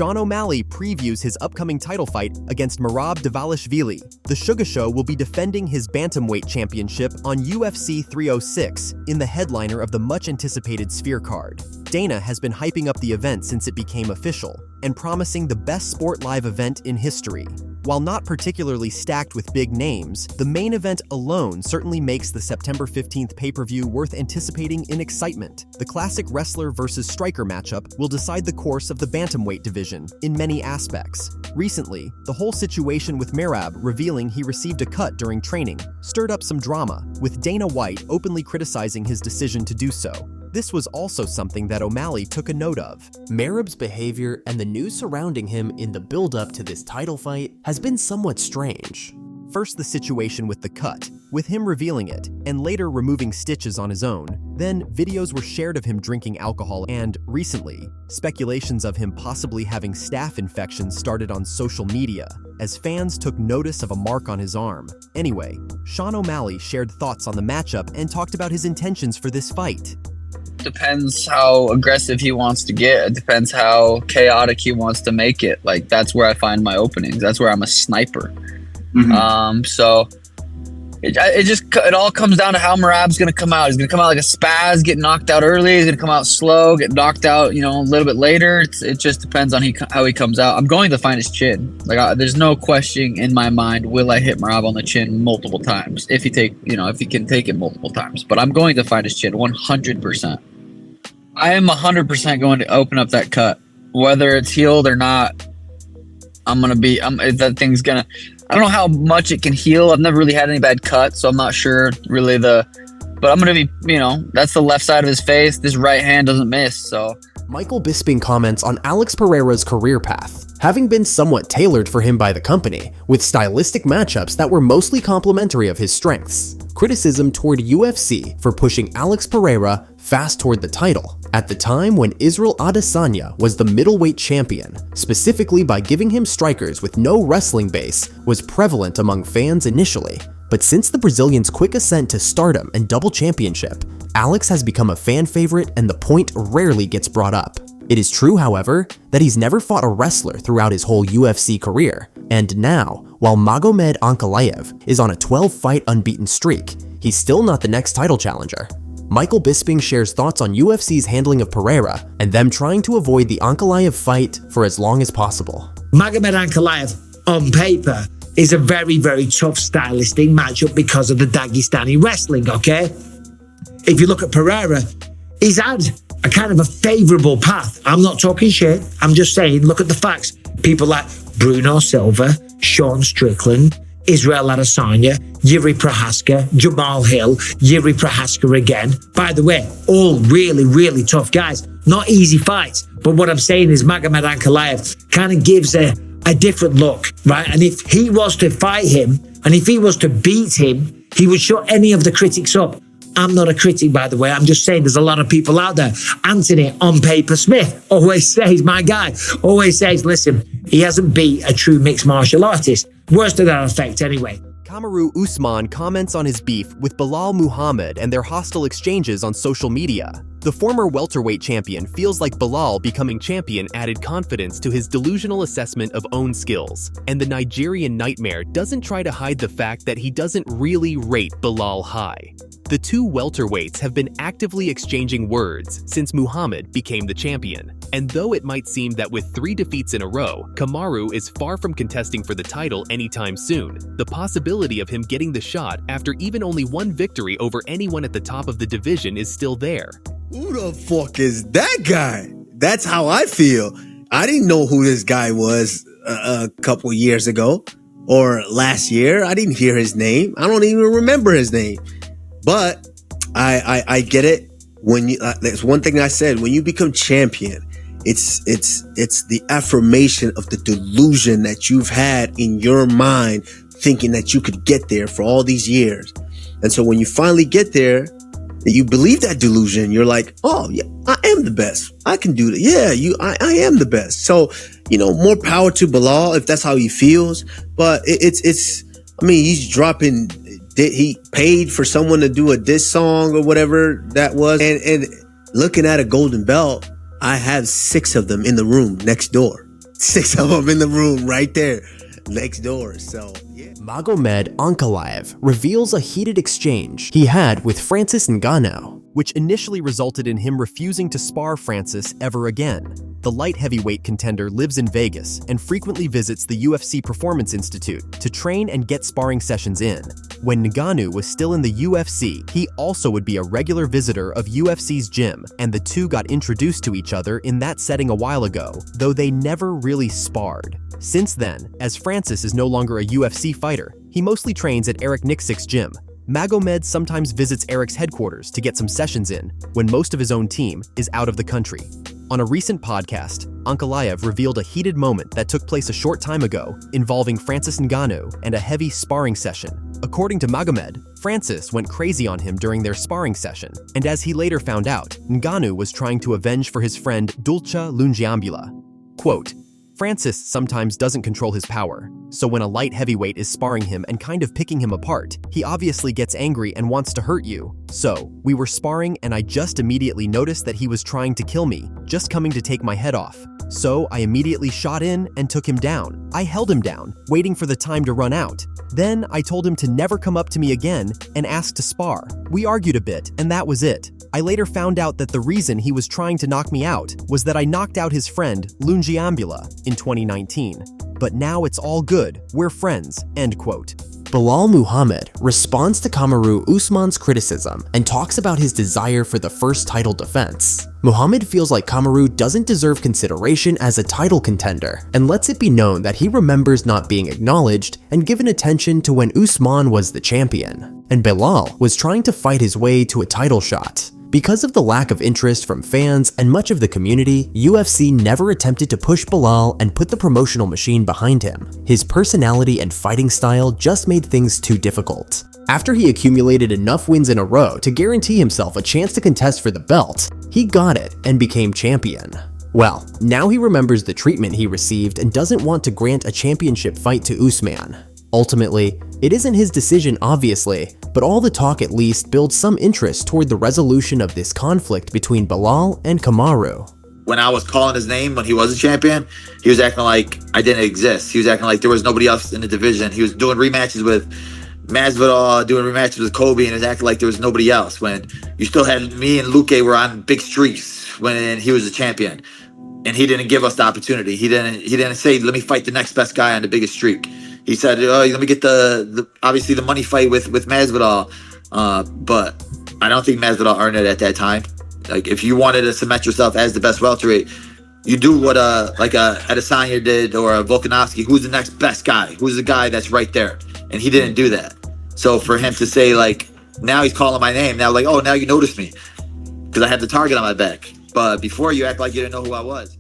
Sean O'Malley previews his upcoming title fight against MERAB Dvalishvili. The Sugar Show will be defending his bantamweight championship on UFC 306 in the headliner of the much-anticipated Sphere card. Dana has been hyping up the event since it became official and promising the best sport live event in history. While not particularly stacked with big names, the main event alone certainly makes the September 15th pay-per-view worth anticipating in excitement. The classic wrestler versus striker matchup will decide the course of the bantamweight division in many aspects. Recently, the whole situation with MERAB revealing he received a cut during training stirred up some drama, with Dana White openly criticizing his decision to do so. This was also something that O'Malley took a note of. MERAB's behavior and the news surrounding him in the build-up to this title fight has been somewhat strange. First, the situation with the cut, with him revealing it, and later removing stitches on his own. Then, videos were shared of him drinking alcohol and, recently, speculations of him possibly having staph infections started on social media, as fans took notice of a mark on his arm. Anyway, Sean O'Malley shared thoughts on the matchup and talked about his intentions for this fight. Depends how aggressive he wants to get. It depends how chaotic he wants to make it. Like, that's where I find my openings. That's where I'm a sniper. So it all comes down to how MERAB's going to come out. He's going to come out like a spaz, get knocked out early. He's going to come out slow, get knocked out, a little bit later. It just depends on how he comes out. I'm going to find his chin. There's no question in my mind, will I hit MERAB on the chin multiple times? If he can take it multiple times. But I'm going to find his chin 100%. I am 100% going to open up that cut. Whether it's healed or not, I don't know how much it can heal. I've never really had any bad cuts, so I'm not sure really but I'm going to be, that's the left side of his face. This right hand doesn't miss, so. Michael Bisping comments on Alex Pereira's career path, having been somewhat tailored for him by the company, with stylistic matchups that were mostly complementary of his strengths. Criticism toward UFC for pushing Alex Pereira fast toward the title, at the time when Israel Adesanya was the middleweight champion, specifically by giving him strikers with no wrestling base, was prevalent among fans initially. But since the Brazilian's quick ascent to stardom and double championship, Alex has become a fan favorite and the point rarely gets brought up. It is true, however, that he's never fought a wrestler throughout his whole UFC career, and now, while Magomed Ankalaev is on a 12-fight unbeaten streak, he's still not the next title challenger. Michael Bisping shares thoughts on UFC's handling of Pereira and them trying to avoid the Ankalaev fight for as long as possible. Magomed Ankalaev, on paper, is a very, very tough stylistic matchup because of the Dagestani wrestling, okay? If you look at Pereira, he's had a kind of a favorable path. I'm not talking shit. I'm just saying, look at the facts. People like Bruno Silva, Sean Strickland, Israel Adesanya, Yuri Prohaska, Jamal Hill, Yuri Prohaska again. By the way, all really, really tough guys. Not easy fights. But what I'm saying is Magomed Ankalaev kind of gives a different look, right? And if he was to fight him, and if he was to beat him, he would shut any of the critics up. I'm not a critic, by the way. I'm just saying there's a lot of people out there. Anthony, on paper Smith, always says, my guy, always says, listen, he hasn't beat a true mixed martial artist. Words to that effect, anyway. Kamaru Usman comments on his beef with Balal Muhammad and their hostile exchanges on social media. The former welterweight champion feels like Balal becoming champion added confidence to his delusional assessment of own skills, and the Nigerian Nightmare doesn't try to hide the fact that he doesn't really rate Balal high. The two welterweights have been actively exchanging words since Muhammad became the champion, and though it might seem that with 3 defeats in a row, Kamaru is far from contesting for the title anytime soon, the possibility of him getting the shot after even only 1 victory over anyone at the top of the division is still there. Who the fuck is that guy? That's how I feel. I didn't know who this guy was a couple years ago or last year. I didn't hear his name. I don't even remember his name. But I get it. When you, that's one thing I said. When you become champion, it's the affirmation of the delusion that you've had in your mind, thinking that you could get there for all these years. And so when you finally get there, you believe that delusion. You're like, oh yeah, I am the best. I can do that. Yeah, I am the best. So, more power to Balal if that's how he feels. But he's dropping. He paid for someone to do a diss song or whatever that was. And looking at a golden belt, I have 6 of them in the room next door. 6 of them in the room right there next door. So, yeah. Magomed Ankalaev reveals a heated exchange he had with Francis Ngannou, which initially resulted in him refusing to spar Francis ever again. The light heavyweight contender lives in Vegas and frequently visits the UFC Performance Institute to train and get sparring sessions in. When Ngannou was still in the UFC, he also would be a regular visitor of UFC's gym, and the two got introduced to each other in that setting a while ago, though they never really sparred. Since then, as Francis is no longer a UFC fighter, he mostly trains at Eric Nixick's gym. Magomed sometimes visits Eric's headquarters to get some sessions in when most of his own team is out of the country. On a recent podcast, Ankalaev revealed a heated moment that took place a short time ago involving Francis Ngannou and a heavy sparring session. According to Magomed, Francis went crazy on him during their sparring session, and as he later found out, Ngannou was trying to avenge for his friend Dulce Lungiambula. Quote, Francis sometimes doesn't control his power, so when a light heavyweight is sparring him and kind of picking him apart, he obviously gets angry and wants to hurt you. So, we were sparring and I just immediately noticed that he was trying to kill me, just coming to take my head off. So, I immediately shot in and took him down. I held him down, waiting for the time to run out. Then, I told him to never come up to me again and asked to spar. We argued a bit, and that was it. I later found out that the reason he was trying to knock me out was that I knocked out his friend, Lungiambula, in 2019. But now it's all good, we're friends, end quote. Balal Muhammad responds to Kamaru Usman's criticism and talks about his desire for the first title defense. Muhammad feels like Kamaru doesn't deserve consideration as a title contender and lets it be known that he remembers not being acknowledged and given attention to when Usman was the champion, and Belal was trying to fight his way to a title shot. Because of the lack of interest from fans and much of the community, UFC never attempted to push Belal and put the promotional machine behind him. His personality and fighting style just made things too difficult. After he accumulated enough wins in a row to guarantee himself a chance to contest for the belt, he got it and became champion. Well, now he remembers the treatment he received and doesn't want to grant a championship fight to Usman. Ultimately, it isn't his decision obviously, but all the talk at least builds some interest toward the resolution of this conflict between Belal and Kamaru. When I was calling his name when he was a champion, he was acting like I didn't exist. He was acting like there was nobody else in the division. He was doing rematches with Masvidal, doing rematches with Kobe, and he was acting like there was nobody else. When you still had me and Luke were on big streaks when he was a champion, and he didn't give us the opportunity. He didn't say, let me fight the next best guy on the biggest streak. He said, oh, let me get the obviously the money fight with Masvidal, but I don't think Masvidal earned it at that time. Like, if you wanted to cement yourself as the best welterweight, you do what like a Adesanya did, or a Volkanovski. Who's the next best guy? Who's the guy that's right there? And he didn't do that. So for him to say, like, now he's calling my name, now like, oh, now you notice me because I have the target on my back. But before, you act like you didn't know who I was.